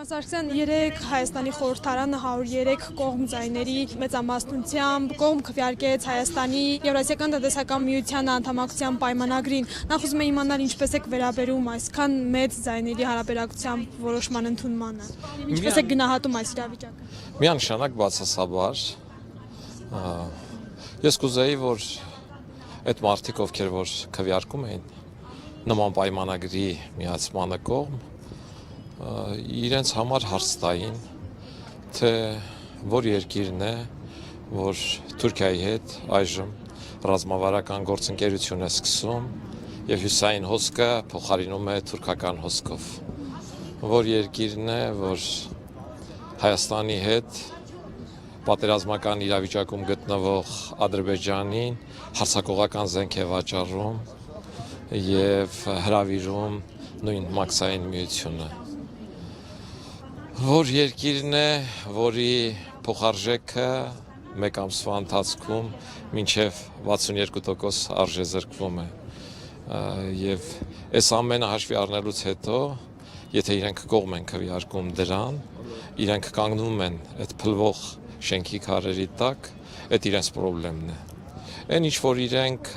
Սարգսյան, երեք Հայաստանի խորհրդարանը 103 կողմ ձայների մեծամասնությամբ կողմ քվեարկեց Հայաստանի Եվրասիական տնտեսական միության անդամակցության պայմանագրին։ Նախ ուզում եմ իմանալ ինչպես եք վերաբերում այսքան մեծ ձայների հարաբերակցությամբ որոշման ընդունմանը։ Ինչպես եք գնահատում այս իրավիճակը։ Միանշանակ բացասաբար ես կուզեի, որ այդ մարդիկ, ովքեր որ քվեարկում էին նման պայմանագրի միացմանը կողմ, իրենց համար հարց տային, թե որ երկիրն է, որ Թուրքիայի հետ այժմ ռազմավարական գործընկերություն է սկսում եւ հյուսային հոսքը փոխարինում է թուրքական հոսքով, որ երկիրն է, որ Հայաստանի հետ պատերազմական իրավիճակում գտնվող Ադրբեջանին հարձակողական զենք է վաճառում եւ հրավիրում նույն մաքսային միությունը, որ երկիրն է, որի փոխարժեքը մեկ ամսվա ընթացքում մինչև 62% արժեզրկվում է եւ այս ամենը հաշվի առնելուց հետո, եթե իրենք կողմ են քվեարկում դրան, իրենք կանգնում են այդ փլվող շենքի քարերի տակ, այդ իրենց խնդիրն է։ Այն ինչ որ իրենք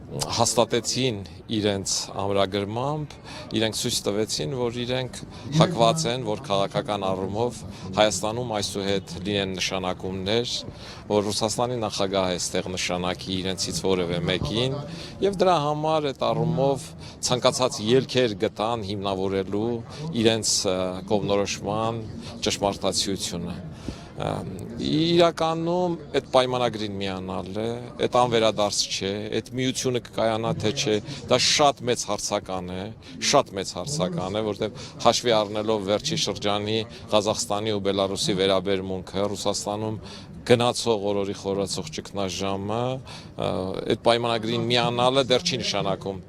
հաստատեցին իրենց ամրագրմամբ, իրենք ցույց տվեցին, որ իրենք հակված են, որ քաղաքական առումով Հայաստանում այսուհետ լինեն նշանակումներ, որ Ռուսաստանի նախագահը այստեղ նշանակի իրենցից որևէ մեկին, եւ դրա համար այդ առումով ցանկացած ելքեր գտան հիմնավորելու իրենց կողմնորոշման ճշմարտացիությունը։ Իրականում այդ պայմանագրին միանալ է, այդ անվերադարձ չէ, այդ միությունը կկայանա թե չէ, դա շատ մեծ հարցական է, որտեղ հաշվի առնելով վերջի շրջանի Ղազախստանի ու Բելարուսի վերաբերմունքը, Ռուսաստանում գնացող օրորի խորացող ճգնաժամը, այդ պայմանագրին միանալը դեռ չի նշանակում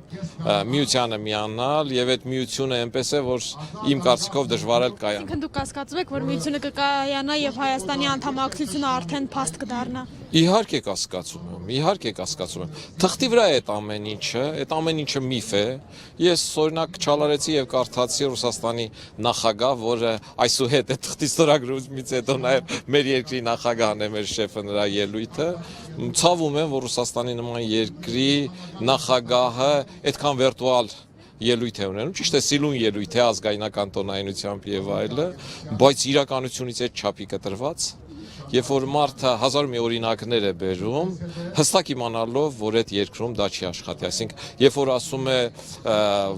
միությանը միանալ եւ այդ միությունը այնպես է, որ իմ կարծիքով դժվար է կայանա։ Այսինքն դուք կասկածում եք, որ միությունը կկայանա եւ Հայաստանի անդամակցությունը արդեն փաստ կդառնա։ Իհարկե կասկածում եմ։ Թղթի վրա է այդ ամեն ինչը միֆ է։ Ես օրինակ չալարեցի եւ կարդացի Ռուսաստանի նախագահ, որը այսուհետ է թղթի ստորագրումից հետո նաեւ մեր երկրի նախագահն է, մեր շեֆը, նրա ելույթը։ Ցավում եմ, որ Ռուսաստանի նման երկրի նախագահը այդքան վիրտուալ ելույթ է ունենում, ճիշտ է, սիլուն ելույթ է ազգայնական տոնայնությամբ եւ այլը, բայց իրականությունից այդ չափի կտրված, երբ որ մարդը հազար մի օրինակներ է բերում, հստակ իմանալով, որ այդ երկրում դա չի աշխատի, այսինքն, երբ որ ասում է,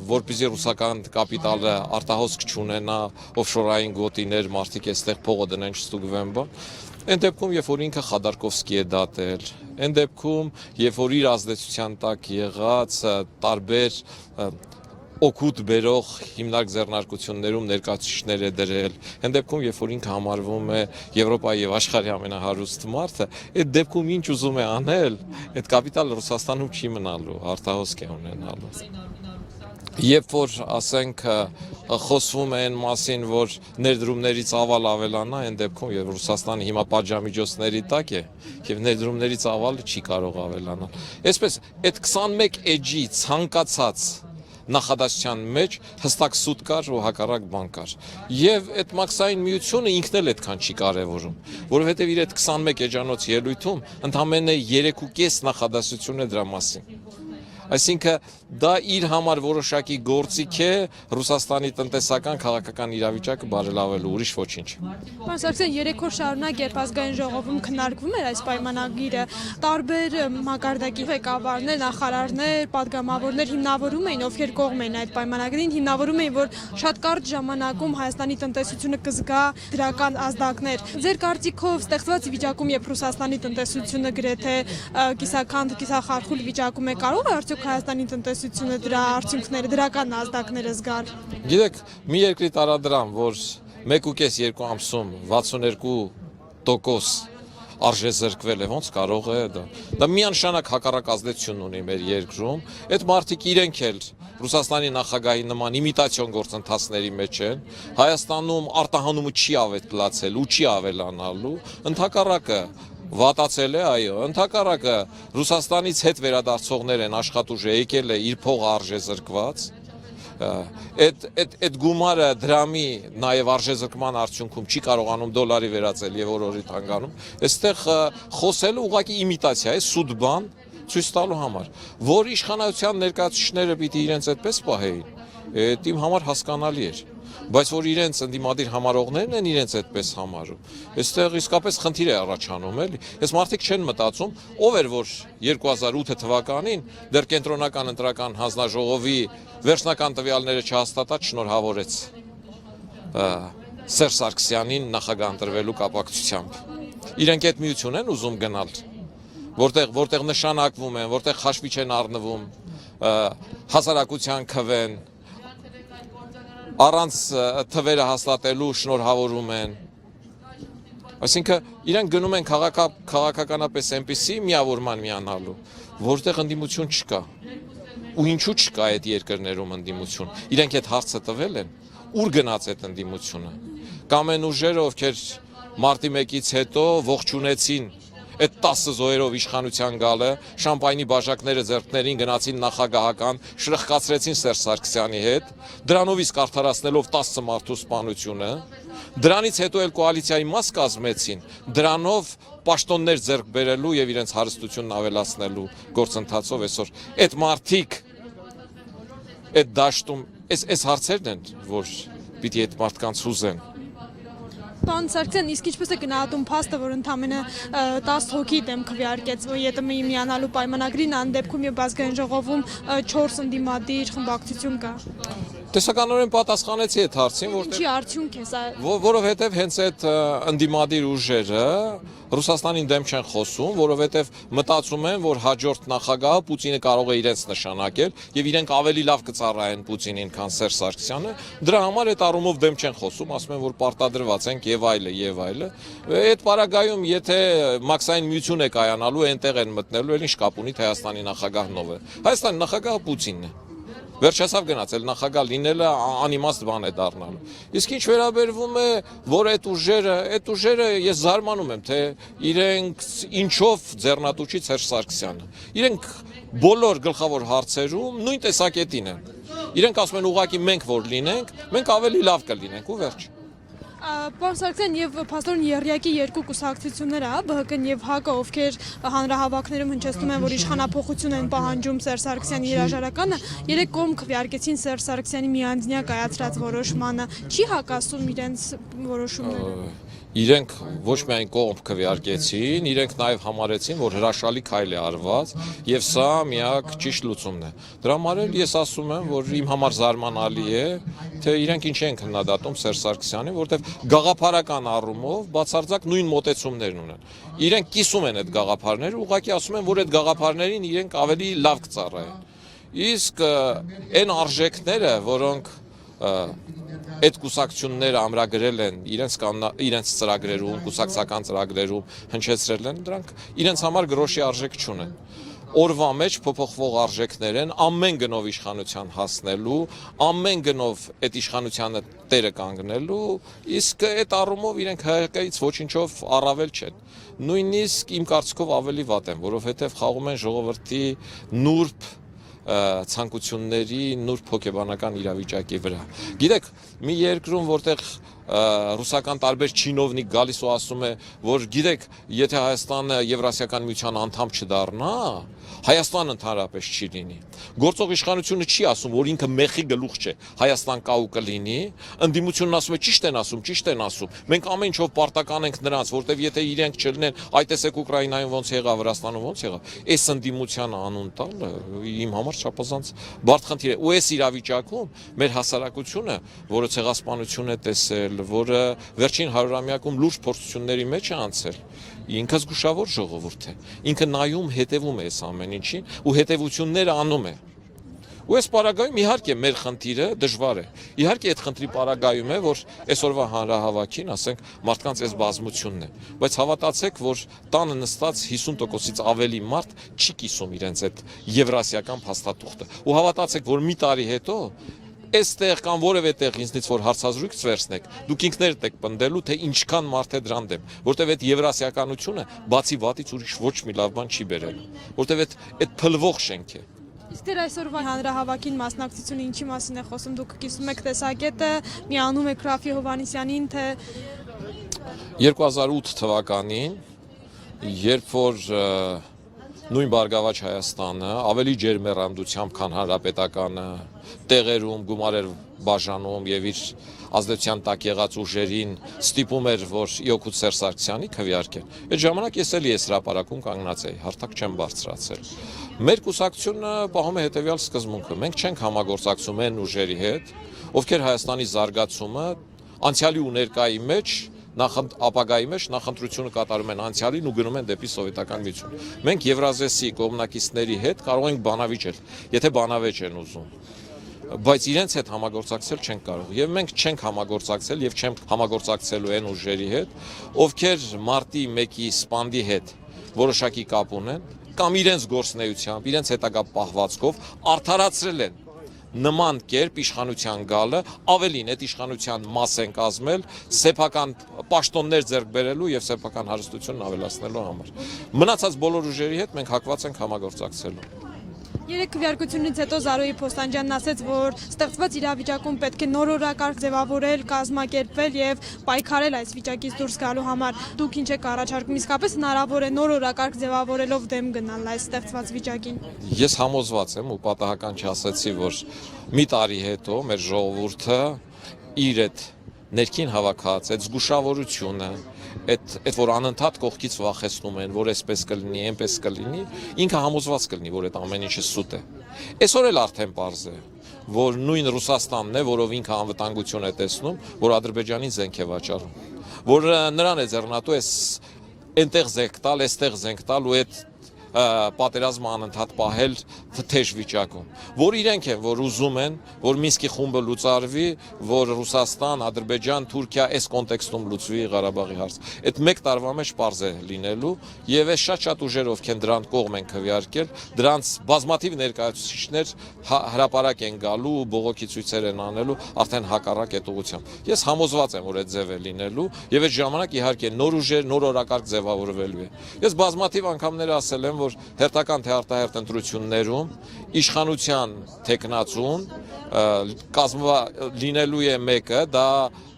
որպեսզի ռուսական կապիտալը արտահոսք չունենա, օֆշորային գոտիներ, մարդիկ այստեղ փողը դնեն, չստուգվեն, այն դեպքում, երբ որ ինքը Խադարկովսկի է դատել, այն դեպքում, երբ որ իր ազդեցության տակ եղած տարբեր օգուտ բերող հիմնարկ ձեռնարկություններում ներկայացուցիչներ է դրել, այն դեպքում, երբ որ ինքը համարվում է Եվրոպայի եւ աշխարհի ամենահարուստ մարդը, այդ դեպքում ինչ ուզում է անել, այդ կապիտալը Ռուսաստանում չի մնալու, արտահոսք է ունենալու։ Երբ որ ասենք խոսվում է այն մասին, որ ներդրումների ծավալ ավելանա, այն դեպքում, երբ Ռուսաստանը հիմա պատժամիջոցների տակ է, եւ ներդրումների ծավալը չի կարող ավելանալ։ Այսպես, այդ 21 էջի ցանկացած նախադասության մեջ հստակ սուտ կար ու հակառակ բան կար։ Եվ այդ մաքսային միությունը ինքն էլ այդքան չի կարևորում, որովհետև իր այդ 21 էջանոց ելույթում ընդամենը 3.5 նախադասություն է դրա մասին։ Այսինքն դա իր համար որոշակի գործիք է Ռուսաստանի տնտեսական քաղաքական իրավիճակը բարելավելու, ուրիշ ոչինչ։ Պարոն Սարգսյան, 3 օր շարունակ երբ ազգային ժողովում քննարկվում էր այս պայմանագիրը, տարբեր մակարդակի ղեկավարներ, նախարարներ, падգամավորներ հիմնավորում էին, ովքեր կողմ էին այդ պայմանագրին, հիմնավորում էին, որ շատ կարճ ժամանակում Հայաստանի տնտեսությունը կզգա դրական ազդակներ։ Ձեր կարծիքով ստեղծված վիճակում, երբ Ռուսաստանի տնտեսությունը գրեթե կիսաքանդ, կիսախարխուլ վիճակում է, կարող է արդյոք Հայաստանի տնտեսությունը դրա արդյունքները, դրական ազդակները զգալ։ Գիտեք, մի երկրի տարադրամ, որ 1.5-2 ամսում 62% արժեզրկվել է, ոնց կարող է դա։ Դա միանշանակ հակառակ ազդեցություն ունի մեր երկրում։ Այդ մարդիկ իրենք էլ Ռուսաստանի նախագահի նման իմիտացիոն գործընթացների մեջ են։ Հայաստանում արտահանումը չի ավելացել ու չի ավելանալու, ընդհակառակը վատացել է, այո, ընդհակառակը Ռուսաստանից հետ վերադարձողներ են աշխատուժը եկել է իր փողը արժեզրկված, այդ գումարը դրամի նաև արժեզրկման արդյունքում չի կարողանում դոլարի վերածել եւ օրորի տանգանում, այստեղ խոսելը ուղղակի իմիտացիա է, սուտ բան ցույց տալու համար, որ իշխանության ներկայացուցիչները պիտի իրենց այդպես պահեին, այդ իմ համար հասկանալի էր, բայց որ իրենց ընդդիմադիր համարողներն են իրենց այդպես համարում, այստեղ իսկապես խնդիր է առաջանում, էլի։ Այս մարդիկ չեն մտածում, ով էր որ 2008 թվականին դեռ կենտրոնական ընտրական հանձնաժողովի վերջնական տվյալները չհաստատած շնորհավորեց Սերժ Սարգսյանին նախագահ ընտրվելու կապակցությամբ։ Իրենք այդ միություն են ուզում գնալ, որտեղ նշանակվում են, որտեղ հաշվի չեն առնվում, հասարակության քվեն, առանց թվերը հաստատելու շնորհավորում են։ Այսինքն իրենք գնում են քաղաքականապես այնպիսի միավորման միանալու, որտեղ ընդդիմություն չկա։ Ու ինչու չկա այդ երկրներում ընդդիմություն։ Իրենք այդ հարցը տվել են, ուր գնաց այդ ընդդիմությունը։ Կամ են ուժերը, ովքեր մարտի 1-ից հետո ողջունեցին այդ 10 զոհերով իշխանության գալը, շամպայնի բաժակները ձեռքներին գնացին նախագահական, շրխկացրեցին Սերժ Սարգսյանի հետ, դրանով իսկ արդարացնելով 10 մարդու սպանությունը, դրանից հետո էլ կոալիցիայի մաս կազմեցին, դրանով պաշտոններ ձեռք բերելու եւ իրենց հարստությունն ավելացնելու գործընթացով այսօր այդ մարդիկ այդ դաշտում այս հարցերն են, որ պիտի այդ մարդկանց հուզեն։ Պարոն Սարգսյան, իսկ ինչպես է գնահատում փաստը, որ ընդամենը 10 հոգի դեմ քվեարկեց ԵՏՄ-ի միանալու պայմանագրին, այն դեպքում եւ ազգային ժողովում 4 ընդդիմադիր խմբակցություն կա։ Տեսականորեն պատասխանեցի այդ հարցին, Ինչի արդյունք է սա։ Որովհետև հենց այդ ընդդիմադիր ուժերը Ռուսաստանին դեմ չեն խոսում, որովհետև մտածում են, որ հաջորդ նախագահը Պուտինը կարող է իրենց նշանակել եւ իրենք ավելի լավ կծառայեն Պուտինին, քան Սերժ Սարգսյանը։ Դրա համար այդ առումով դեմ չեն խոսում, ասում են, որ պարտադրված ենք եւ այլը եւ այլը։ Այդ պարագայում, եթե մաքսային միություն է կայանալու, այնտեղ են մտնելու, էլ ինչ կապ ունի Հայաստանի նախագահն ով է։ Հայաստանի նախագահը Պուտինն է։ Վերջացավ գնացել նախագահ լինելը անիմաստ բան է դառնալու։ Իսկ ինչ վերաբերվում է, որ այդ ուժերը ես զարմանում եմ, թե իրենք ինչով ձեռնատու չի Սերժ Սարգսյանը։ Իրենք բոլոր գլխավոր հարցերում նույն տեսակետին են։ Իրենք ասում են ուղղակի մենք որ լինենք, մենք ավելի լավ կլինենք ու վերջ։ Պարոն Սարգսյան, եւ փաստորեն եռյակի երկու կուսակցությունները, ԲՀԿ-ն եւ ՀԱԿ-ը, ովքեր հանրահավաքներում հնչեցնում են, որ իշխանափոխություն են պահանջում Սերժ Սարգսյանի հրաժարականը, երեք կողմ քվեարկեցին Սերժ Սարգսյանի միանձնյա կայացրած որոշմանը։ Չի հակասում իրենց որոշումները։ Իրենք ոչ միայն կողմ քվեարկեցին, իրենք նաև համարեցին, որ հրաշալի քայլ է արված եւ սա միակ ճիշտ լուծումն է։ Դրա համար էլ ես ասում եմ, որ իմ համար զարմանալի է, թե իրենք ինչ են քննադատում Սերժ Սարգսյանին, որովհետեւ գաղափարական առումով բացարձակ նույն մոտեցումներն ունեն։ Իրենք կիսում են այդ գաղափարները, ուղղակի ասում են, որ այդ գաղափարներին իրենք ավելի լավ կծառայեն։ Իսկ այն արժեքները, որոնք այդ կուսակցությունները ամրագրել են իրենց ծրագրերում, կուսակցական ծրագրերում հնչեցրել են, դրանք իրենց համար գրոշի արժեք չունեն։ Օրվա մեջ փոփոխվող արժեքներ են ամեն գնով իշխանության հասնելու, ամեն գնով այդ իշխանությանը տերը կանգնելու, իսկ այդ առումով իրենք ՀՀԿ-ից ոչինչով առավել չեն։ Նույնիսկ իմ կարծիքով ավելի վատ են, որովհետև խաղում են ժողովրդի նուրբ ցանկությունների նուրբ հոգեբանական իրավիճակի վրա։ Գիտեք, մի երկրում, որտեղ ռուսական տարբեր չինովնիկ գալիս ու ասում է, որ գիտեք, եթե Հայաստանը Եվրասիական միության անդամ չդառնա, Հայաստանը ընդհանրապես չի լինի։ Գործող իշխանությունը չի ասում, որ ինքը մեխի գլուխ չէ, Հայաստան կա ու կլինի, ընդդիմությունն ասում է ճիշտ են ասում։ Մենք ամեն ինչով պարտական ենք նրանց, որտեվ եթե իրենք չլինեն, այ տեսեք Ուկրաինայում ոնց եղավ, Վրաստանում ոնց եղավ, այս ընդդիմությանը անուն տալը իմ համար չափազանց բարդ խնդիր է։ Ու այս իրավիճակում մեր հասարակությունը, որը ցեղասպանություն է տեսել, որը վերջին 100-ամյակում լուրջ փորձությունների մեջ է անցել, ինքը զգուշավոր ժողովուրդ է։ Ինքը նայում, հետևում է այս ամեն ինչին ու հետևությունները անում է։ Ու այս պարագայում իհարկե մեր խնդիրը դժվար է։ Իհարկե այդ խնդրի պարագայում է, որ այսօրվա հանրահավաքին, ասենք, մարդկանց այս բազմությունն է, բայց հավատացեք, որ տանը նստած 50%-ից ավելի մարդ չի կիսում իրենց այդ եվրասիական փաստաթուղթը։ Ու հավատացեք, որ մի տարի հետո այստեղ կամ որևէ տեղ ինձնից որ հարցազրույց վերցնեք, դուք ինքներդ եք պնդելու, թե ինչքան մարդ է դրան դեմ, որտեվ այդ եվրասիականությունը բացի վատից ուրիշ ոչ մի լավ բան չի բերելու, որտեվ այդ փլվող շենք է։ Իսկ դեր այսօրվա հանրահավաքին մասնակցությունը ինչի մասին է խոսում, դուք կիսում եք տեսակետը, միանում եք Ռաֆի Հովհաննիսյանին, թե 2008 թվականին, երբ որ նույն Բարգավաճ Հայաստանը ավելի ջերմեռանդությամբ, քան Հանրապետականը, տեղերում գումար էր բաժանում եւ իր ազդեցության տակ եղած ուժերին ստիպում էր, որ իօքուտ Սերժ Սարգսյանի քվեարկեն։ Այդ ժամանակ ես էլի այս հրապարակում կանգնած էի, հարթակ չեմ բարձրացել։ Մեր կուսակցությունը պահում է հետեւյալ սկզբունքը. մենք չենք համագործակցում այն ուժերի հետ, ովքեր Հայաստանի զարգացումը անցյալի ու ներկայի մեջ ապագայի մեջ նախընտրությունը կատարում են անցյալին ու գնում են դեպի սովետական միություն։ Մենք Եվրազեսի կողմնակիցների հետ կարող ենք բանավիճել, եթե բանավեճ են ուզում, բայց իրենց հետ համագործակցել չենք կարող։ Եվ մենք չենք համագործակցել եւ չենք համագործակցելու այն ուժերի հետ, ովքեր մարտի 1-ի սպանդի հետ որոշակի կապ ունեն կամ իրենց գործնեությամբ, իրենց հետագա պահվածքով արդարացրել են նման կերպ իշխանության գալը, ավելին այդ իշխանության մաս են կազմել սեփական պաշտոններ ձեռք բերելու եւ սեփական հարստությունն ավելացնելու համար։ Մնացած բոլոր ուժերի հետ մենք հակված ենք համագործակցելու։ Երեք քվեարկությունից հետո Զարոյի Փոստանջյանն ասաց, որ ստեղծված իրավիճակում պետք է նոր օրակարգ ձևավորել, կազմակերպվել եւ պայքարել այս վիճակից դուրս գալու համար։ Դուք ինչ եք առաջարկում, իսկապես հնարավոր է նոր օրակարգ ձևավորելով դեմ գնալ այս ստեղծված վիճակին։ Ես համոզված եմ ու պատահական չասեցի, որ մի տարի հետո մեր ժողովուրդը իր այդ ներքին հավաքած այդ զգուշավորությունը, այդ որ անընդհատ կողքից վախեցնում են, որ այսպես կլինի, այնպես կլինի, ինքը համոզված կլինի, որ այդ ամեն ինչը սուտ է։ Այսօր էլ արդեն պարզ է, որ նույն Ռուսաստանն է, որով ինքը անվտանգություն է տեսնում, որ Ադրբեջանին զենք է վաճառում, որ նրան է ձեռնատու այնտեղ զենք տալ, այստեղ զենք տալ ու այդ պատերազմը անընդհատ պահել թեժ վիճակում, որ իրենք են, որ ուզում են, որ Մինսկի խումբը լուծարվի, որ Ռուսաստան, Ադրբեջան, Թուրքիա այս կոնտեքստում լուծվի Ղարաբաղի հարց։ Այդ մեկ տարվա մեջ պարզ է լինելու եւ այս շատ ուժեր, ովքեր դրան կողմ են քվեարկել, դրանց բազմաթիվ ներկայացուցիչներ հրապարակ են գալու ու բողոքի ցույցեր են անելու արդեն հակառակ այդ ուղղությամբ։ Ես համոզված եմ, որ այդ ձև է լինելու եւ այդ ժամանակ իհարկե նոր ուժեր, նոր օրակարգ ձևավորվելու է։ Ես բազմաթիվ անգամներ ասել եմ, որ հերթական թե արտահերթ ընտրություններում իշխանության տեխնացուն լինելու է մեկը, դա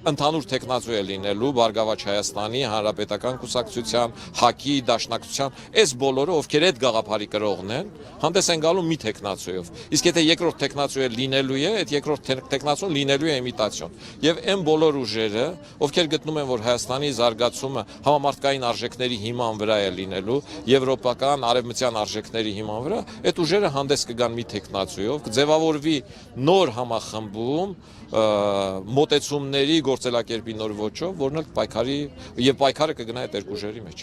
ընդհանուր տեխնացու է լինելու Բարգավաճ Հայաստանի, Հանրապետական կուսակցության, ՀԱԿ-ի, Դաշնակցության, այս բոլորը, ովքեր այդ գաղափարի կրողն են, հանդես են գալու մի տեխնացուով։ Իսկ եթե երկրորդ տեխնացու լինելու է, այդ երկրորդ տեխնացուն լինելու է իմիտացիոն։ Եվ այն բոլոր ուժերը, ովքեր գտնում են, որ Հայաստանի զարգացումը համամարտկային արժեքների հիման վրա է լինելու, եվրոպական, արևմտյան արժեքների հիման վրա, այդ ուժերը հանդես կգան մի տեխնացուով, կձևավորվի նոր համախմբում մոտեցումների գործելակերպի նոր ոճով, որն էլ պայքարի եւ պայքարը կգնա այդ երկու ուժերի մեջ։